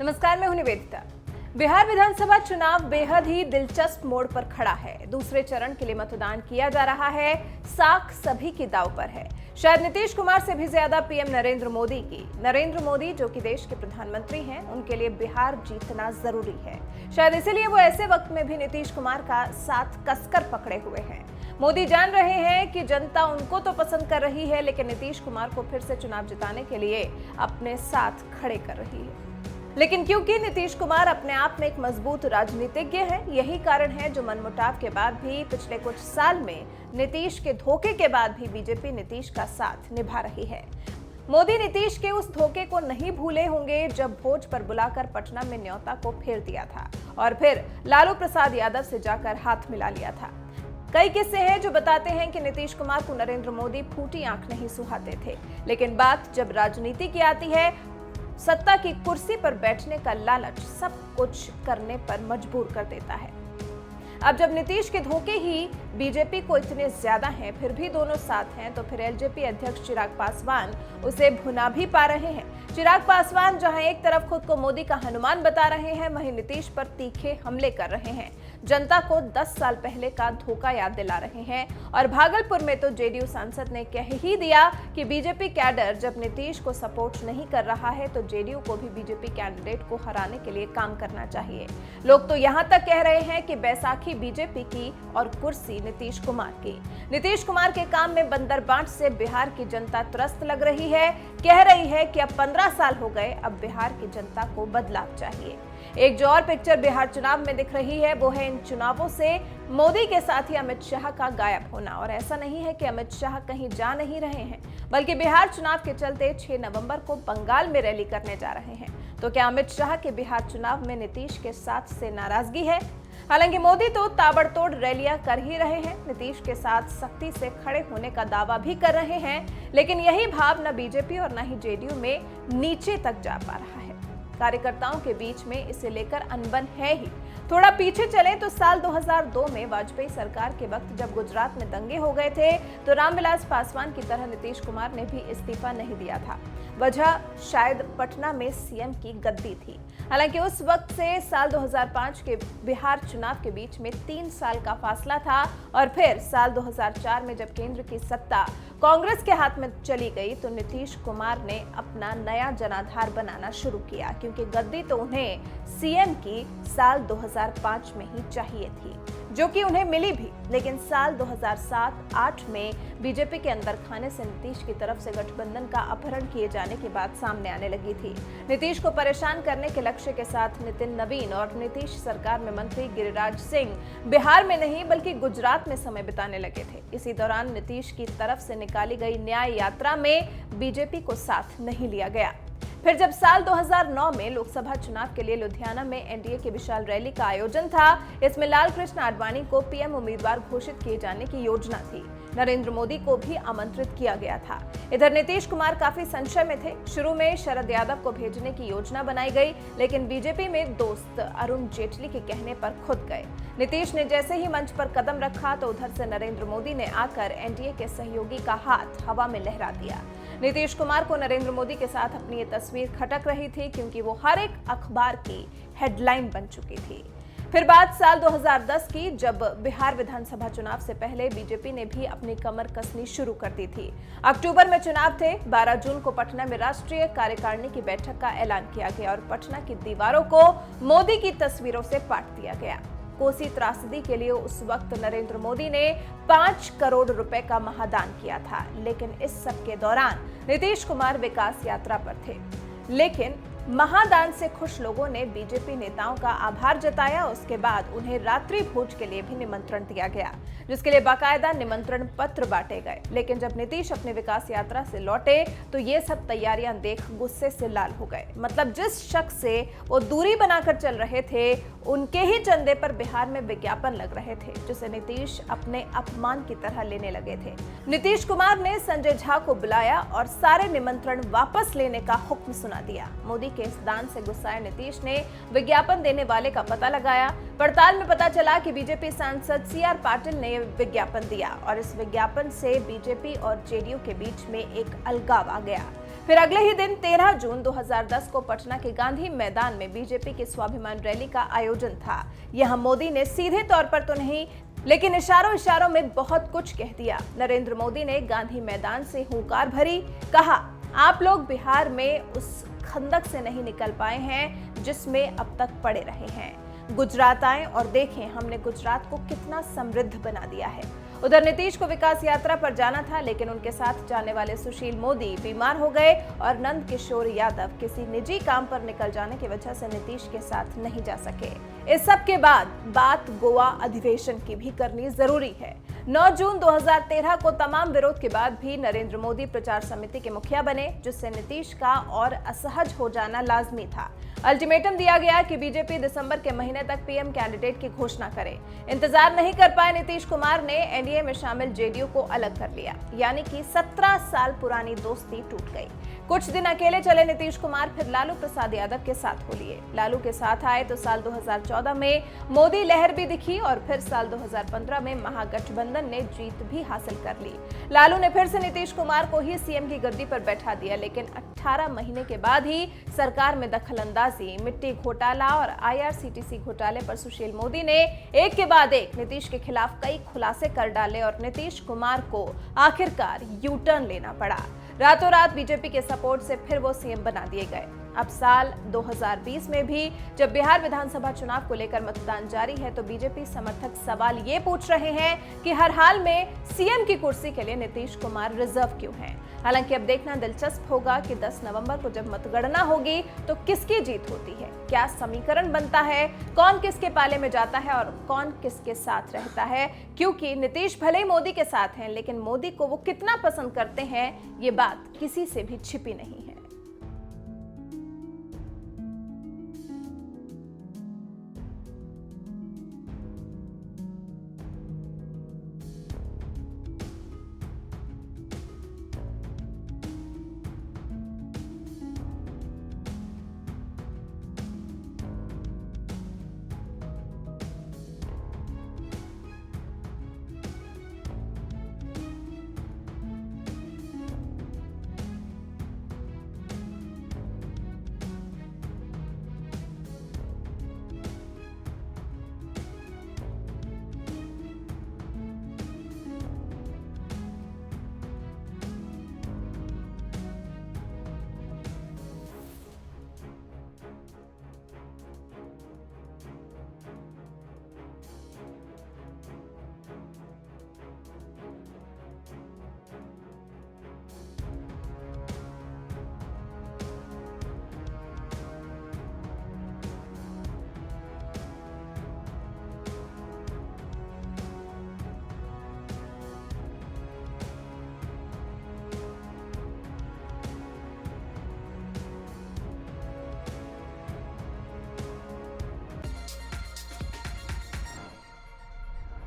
नमस्कार, मैं हूं निवेदिता। बिहार विधानसभा चुनाव बेहद ही दिलचस्प मोड़ पर खड़ा है। दूसरे चरण के लिए मतदान किया जा रहा है। साख सभी की दांव पर है। शायद नीतीश कुमार से भी ज्यादा पीएम नरेंद्र मोदी की। नरेंद्र मोदी जो कि देश के प्रधानमंत्री हैं, उनके लिए बिहार जीतना जरूरी है। शायद इसीलिए वो ऐसे वक्त में भी नीतीश कुमार का साथ कसकर पकड़े हुए हैं। मोदी जान रहे हैं कि जनता उनको तो पसंद कर रही है, लेकिन नीतीश कुमार को फिर से चुनाव जिताने के लिए अपने साथ खड़े कर रही है। लेकिन क्योंकि नीतीश कुमार अपने आप में एक मजबूत राजनीतिज्ञ है, यही कारण है जो मनमुटाव के बाद भी पिछले कुछ साल में नीतीश के धोखे के बाद भी बीजेपी नीतीश का साथ निभा रही है। मोदी नीतीश के उस धोखे को नहीं भूले होंगे जब भोज पर बुलाकर पटना में न्योता को फेर दिया था और फिर लालू प्रसाद यादव से जाकर हाथ मिला लिया था। कई किस्से हैं जो बताते हैं कि नीतीश कुमार को नरेंद्र मोदी फूटी आंख नहीं सुहाते थे, लेकिन बात जब राजनीति की आती है, सत्ता की कुर्सी पर बैठने का लालच सब कुछ करने पर मजबूर कर देता है। अब जब नीतीश के धोखे ही बीजेपी को इतने ज्यादा हैं, फिर भी दोनों साथ हैं, तो फिर एलजेपी अध्यक्ष चिराग पासवान उसे भुना भी पा रहे हैं। चिराग पासवान जहां एक तरफ खुद को मोदी का हनुमान बता रहे हैं, वहीं नीतीश पर तीखे हमले कर रहे हैं। जनता को 10 साल पहले का धोखा याद दिला रहे हैं। और भागलपुर में तो जेडीयू सांसद ने कह ही दिया कि बीजेपी कैडर जब नीतीश को सपोर्ट नहीं कर रहा है, तो जेडीयू को भी बीजेपी कैंडिडेट को हराने के लिए काम करना चाहिए। लोग तो यहां तक कह रहे हैं कि बैसाखी बीजेपी की और कुर्सी नीतीश कुमार की। नीतीश कुमार के काम में बंदरबांट से बिहार की जनता त्रस्त लग रही है, कह रही है कि अब 15 साल हो गए, अब बिहार की जनता को बदलाव चाहिए। एक जो और पिक्चर बिहार चुनाव में दिख रही है, वो है इन चुनावों से मोदी के साथ ही अमित शाह का गायब होना। और ऐसा नहीं है कि अमित शाह कहीं जा नहीं रहे हैं, बल्कि बिहार चुनाव के चलते 6 नवंबर को बंगाल में रैली करने जा रहे हैं। तो क्या अमित शाह के बिहार चुनाव में नीतीश के साथ से नाराजगी है? हालांकि मोदी तो ताबड़तोड़ रैलियां कर ही रहे हैं, नीतीश के साथ सख्ती से खड़े होने का दावा भी कर रहे हैं, लेकिन यही भाव न बीजेपी और न ही जेडीयू में नीचे तक जा पा रहा है। कार्यकर्ताओं के बीच में इसे लेकर अनबन है ही। थोड़ा पीछे चले तो साल 2002 में वाजपेयी सरकार के वक्त जब गुजरात में दंगे हो गए थे, तो रामविलास पासवान की तरह नीतीश कुमार ने भी इस्तीफा नहीं दिया था। वजह शायद पटना में सीएम की गद्दी थी। हालांकि उस वक्त से साल 2005 के बिहार चुनाव के बीच में 3 साल का फासला था और फिर साल 2004 में जब केंद्र की सत्ता कांग्रेस के हाथ में चली गई, तो नीतीश कुमार ने अपना नया जनाधार बनाना शुरू किया, क्योंकि गद्दी तो उन्हें सीएम की साल 2005 में ही चाहिए थी, जो कि उन्हें मिली भी। लेकिन साल 2007-8 में बीजेपी के अंदर खाने से नीतीश की तरफ से गठबंधन का अपहरण किए जाने की बात सामने आने लगी थी। नीतीश को परेशान करने के लक्ष्य के साथ नितिन नवीन और नीतीश सरकार में मंत्री गिरिराज सिंह बिहार में नहीं बल्कि गुजरात में समय बिताने लगे थे। इसी दौरान नीतीश की तरफ से निकाली गई न्याय यात्रा में बीजेपी को साथ नहीं लिया गया। फिर जब साल 2009 में लोकसभा चुनाव के लिए लुधियाना में एनडीए की विशाल रैली का आयोजन था, इसमें लाल कृष्ण आडवाणी को पीएम उम्मीदवार घोषित किए जाने की योजना थी। नरेंद्र मोदी को भी आमंत्रित किया गया था। इधर नीतीश कुमार काफी संशय में थे। शुरू में शरद यादव को भेजने की योजना बनाई गई, लेकिन बीजेपी में दोस्त अरुण जेटली के कहने पर खुद गए। नीतीश ने जैसे ही मंच पर कदम रखा, तो उधर से नरेंद्र मोदी ने आकर एनडीए के सहयोगी का हाथ हवा में लहरा दिया। नीतीश कुमार को नरेंद्र मोदी के साथ अपनी ये तस्वीर खटक रही थी, क्योंकि वो हर एक अखबार की हेडलाइन बन चुकी थी। फिर बात साल 2010 की, जब बिहार विधानसभा चुनाव से पहले बीजेपी ने भी अपनी कमर कसनी शुरू कर दी थी। अक्टूबर में चुनाव थे। 12 जून को पटना में राष्ट्रीय कार्यकारिणी की बैठक का ऐलान किया गया और पटना की दीवारों को मोदी की तस्वीरों से पाट दिया गया। कोसी त्रासदी के लिए उस वक्त नरेंद्र मोदी ने 5 करोड़ रुपए का महादान किया था। लेकिन इस सब के दौरान नीतीश कुमार विकास यात्रा पर थे। लेकिन महादान से खुश लोगों ने बीजेपी नेताओं का आभार जताया। उसके बाद उन्हें रात्रि भोज के लिए भी निमंत्रण दिया गया, जिसके लिए बाकायदा निमंत्रण पत्र बांटे गए। लेकिन जब नीतीश अपने विकास यात्रा से लौटे, तो ये सब तैयारियां देख गुस्से से लाल हो गए। मतलब जिस शख्स से वो दूरी बनाकर चल रहे थे, उनके ही चंदे पर बिहार में विज्ञापन लग रहे थे, जिसे नीतीश अपने अपमान की तरह लेने लगे थे। नीतीश कुमार ने संजय झा को बुलाया और सारे निमंत्रण वापस लेने का हुक्म सुना दिया। मोदी के इस दान से गुस्साए नीतीश ने विज्ञापन देने वाले का पता लगाया। पड़ताल में पता चला कि बीजेपी सांसद सीआर पाटिल ने विज्ञापन दिया और इस विज्ञापन से बीजेपी और जेडीयू के बीच में एक अलगाव आ गया। फिर अगले ही दिन 13 जून 2010 को पटना के गांधी मैदान में बीजेपी की स्वाभिमान रैली का आयोजन था। यहां मोदी ने सीधे तौर पर तो नहीं, लेकिन इशारों इशारों में बहुत कुछ कह दिया। नरेंद्र मोदी ने गांधी मैदान से हुंकार भरी, कहा, आप लोग बिहार में उस खंदक से नहीं निकल पाए हैं जिसमें अब तक पड़े रहे हैं। गुजरात आएं और देखें हमने गुजरात को कितना समृद्ध बना दिया है। उधर नीतीश को विकास यात्रा पर जाना था, लेकिन उनके साथ जाने वाले सुशील मोदी बीमार हो गए और नंद किशोर यादव किसी निजी काम पर निकल जाने की वजह से नीतीश के साथ नहीं जा सके। इस सब के बाद बात गोवा अधिवेशन की भी करनी जरूरी है। 9 जून 2013 को तमाम विरोध के बाद भी नरेंद्र मोदी प्रचार समिति के मुखिया बने, जिससे नीतीश का और असहज हो जाना लाजमी था। अल्टीमेटम दिया गया कि बीजेपी दिसंबर के महीने तक पीएम कैंडिडेट की घोषणा करे। इंतजार नहीं कर पाए नीतीश कुमार ने एनडीए में शामिल जेडीयू को अलग कर लिया, यानी कि 17 साल पुरानी दोस्ती टूट गई। कुछ दिन अकेले चले नीतीश कुमार, फिर लालू प्रसाद यादव के साथ हो लिए। लालू के साथ आए तो साल 2014 में मोदी लहर भी दिखी और फिर साल 2015 में महागठबंधन ने जीत भी हासिल कर ली। लालू ने फिर से नीतीश कुमार को ही सीएम की गद्दी पर बैठा दिया, लेकिन 18 महीने के बाद ही सरकार में दखलंदाजी, मिट्टी घोटाला और आईआरसीटीसी घोटाले पर सुशील मोदी ने एक के बाद एक नीतीश के खिलाफ कई खुलासे कर डाले और नीतीश कुमार को आखिरकार यू टर्न लेना पड़ा। रातों रात बीजेपी के सपोर्ट से फिर वो सीएम बना दिए गए। अब साल 2020 में भी जब बिहार विधानसभा चुनाव को लेकर मतदान जारी है, तो बीजेपी समर्थक सवाल ये पूछ रहे हैं कि हर हाल में सीएम की कुर्सी के लिए नीतीश कुमार रिजर्व क्यों हैं। हालांकि अब देखना दिलचस्प होगा कि 10 नवंबर को जब मतगणना होगी तो किसकी जीत होती है, क्या समीकरण बनता है, कौन किसके पाले में जाता है और कौन किसके साथ रहता है। क्योंकि नीतीश भले ही मोदी के साथ हैं, लेकिन मोदी को वो कितना पसंद करते हैं, ये बात किसी से भी छिपी नहीं है।